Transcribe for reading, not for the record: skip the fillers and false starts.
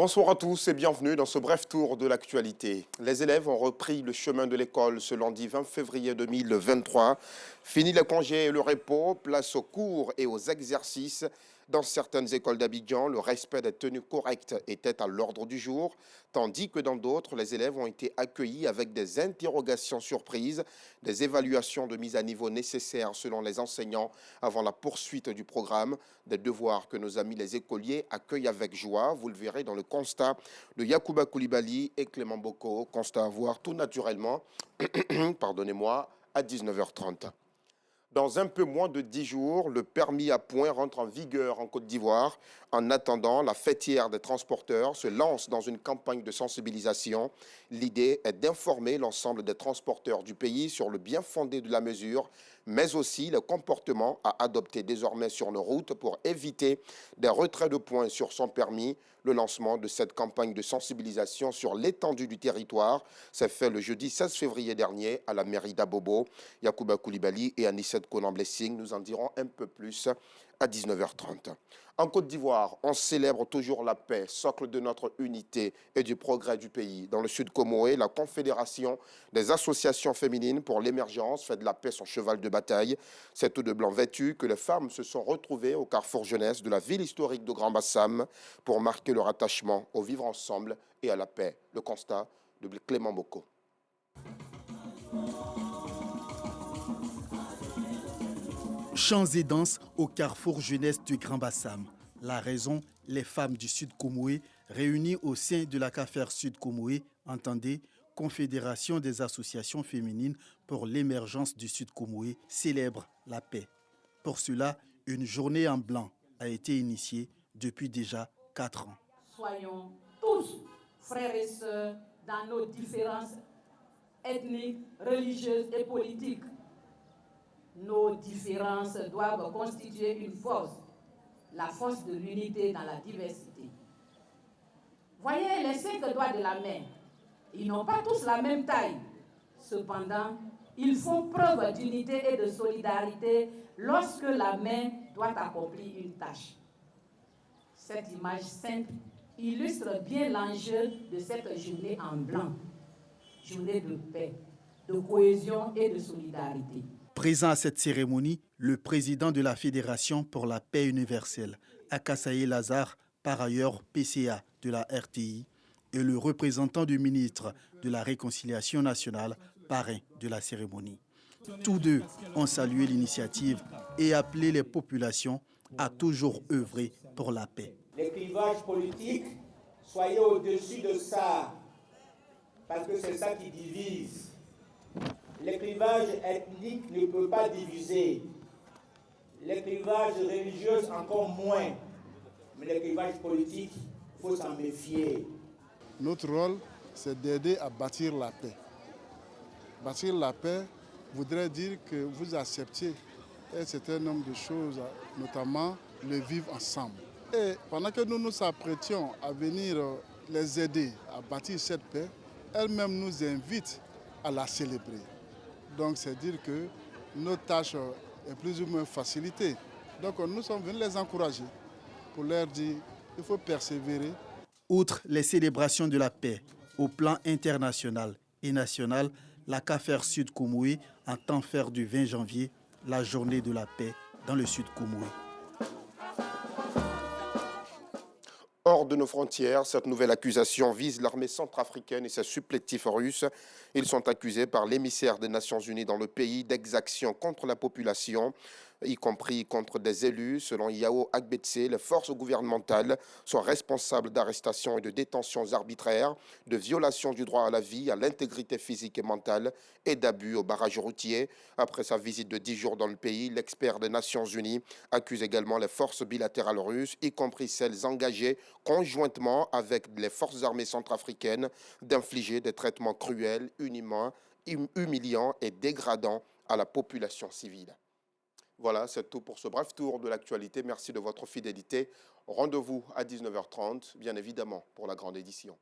Bonsoir à tous et bienvenue dans ce bref tour de l'actualité. Les élèves ont repris le chemin de l'école ce lundi 20 février 2023. Fini le congé et le repos, place aux cours et aux exercices. Dans certaines écoles d'Abidjan, le respect des tenues correctes était à l'ordre du jour, tandis que dans d'autres, les élèves ont été accueillis avec des interrogations surprises, des évaluations de mise à niveau nécessaires selon les enseignants avant la poursuite du programme, des devoirs que nos amis les écoliers accueillent avec joie. Vous le verrez dans le constat de Yacouba Koulibaly et Clément Boko, constat à voir tout naturellement, pardonnez-moi, à 19h30. Dans un peu moins de 10 jours, le permis à points rentre en vigueur en Côte d'Ivoire. En attendant, la fêtière des transporteurs se lance dans une campagne de sensibilisation. L'idée est d'informer l'ensemble des transporteurs du pays sur le bien fondé de la mesure, mais aussi le comportement à adopter désormais sur nos routes pour éviter des retraits de points sur son permis. Le lancement de cette campagne de sensibilisation sur l'étendue du territoire s'est fait le jeudi 16 février dernier à la mairie d'Abobo. Yacouba Koulibaly et Anissette Konan-Blessing nous en diront un peu plus à 19h30. En Côte d'Ivoire, on célèbre toujours la paix, socle de notre unité et du progrès du pays. Dans le sud Comoé, la Confédération des associations féminines pour l'émergence fait de la paix son cheval de bataille. C'est tout de blanc vêtu que les femmes se sont retrouvées au carrefour jeunesse de la ville historique de Grand Bassam pour marquer leur attachement au vivre ensemble et à la paix. Le constat de Clément Boko. Chants et danses au carrefour jeunesse du Grand Bassam. La raison, les femmes du Sud Comoé réunies au sein de la CAFER Sud Comoé, entendez, Confédération des associations féminines pour l'émergence du Sud Comoé, célèbrent la paix. Pour cela, une journée en blanc a été initiée depuis déjà 4 ans. Soyons tous frères et sœurs dans nos différences ethniques, religieuses et politiques. Nos différences doivent constituer une force, la force de l'unité dans la diversité. Voyez les 5 doigts de la main, ils n'ont pas tous la même taille. Cependant, ils font preuve d'unité et de solidarité lorsque la main doit accomplir une tâche. Cette image simple illustre bien l'enjeu de cette journée en blanc, journée de paix, de cohésion et de solidarité. Présent à cette cérémonie, le président de la Fédération pour la paix universelle, Akasaye Lazare, par ailleurs PCA de la RTI, et le représentant du ministre de la Réconciliation nationale, parrain de la cérémonie. Tous deux ont salué l'initiative et appelé les populations à toujours œuvrer pour la paix. Les clivages politiques, soyez au-dessus de ça, parce que c'est ça qui divise. Les clivages ethniques ne peuvent pas diviser. Les clivages religieux encore moins. Mais les clivages politiques, il faut s'en méfier. Notre rôle, c'est d'aider à bâtir la paix. Bâtir la paix voudrait dire que vous acceptiez un certain nombre de choses, notamment le vivre ensemble. Et pendant que nous nous apprêtions à venir les aider à bâtir cette paix, elles-mêmes nous invitent à la célébrer. Donc c'est dire que notre tâche est plus ou moins facilitée. Donc nous sommes venus les encourager pour leur dire qu'il faut persévérer. Outre les célébrations de la paix, au plan international et national, la CAFER Sud Comoé entend faire du 20 janvier la journée de la paix dans le Sud Comoé. Hors de nos frontières, cette nouvelle accusation vise l'armée centrafricaine et ses supplétifs russes. Ils sont accusés par l'émissaire des Nations Unies dans le pays d'exactions contre la population, y compris contre des élus. Selon Yao Agbetse, les forces gouvernementales sont responsables d'arrestations et de détentions arbitraires, de violations du droit à la vie, à l'intégrité physique et mentale et d'abus au barrage routier. Après sa visite de 10 jours dans le pays, l'expert des Nations Unies accuse également les forces bilatérales russes, y compris celles engagées conjointement avec les forces armées centrafricaines, d'infliger des traitements cruels, inhumains, humiliants et dégradants à la population civile. Voilà, c'est tout pour ce bref tour de l'actualité. Merci de votre fidélité. Rendez-vous à 19h30, bien évidemment, pour la grande édition.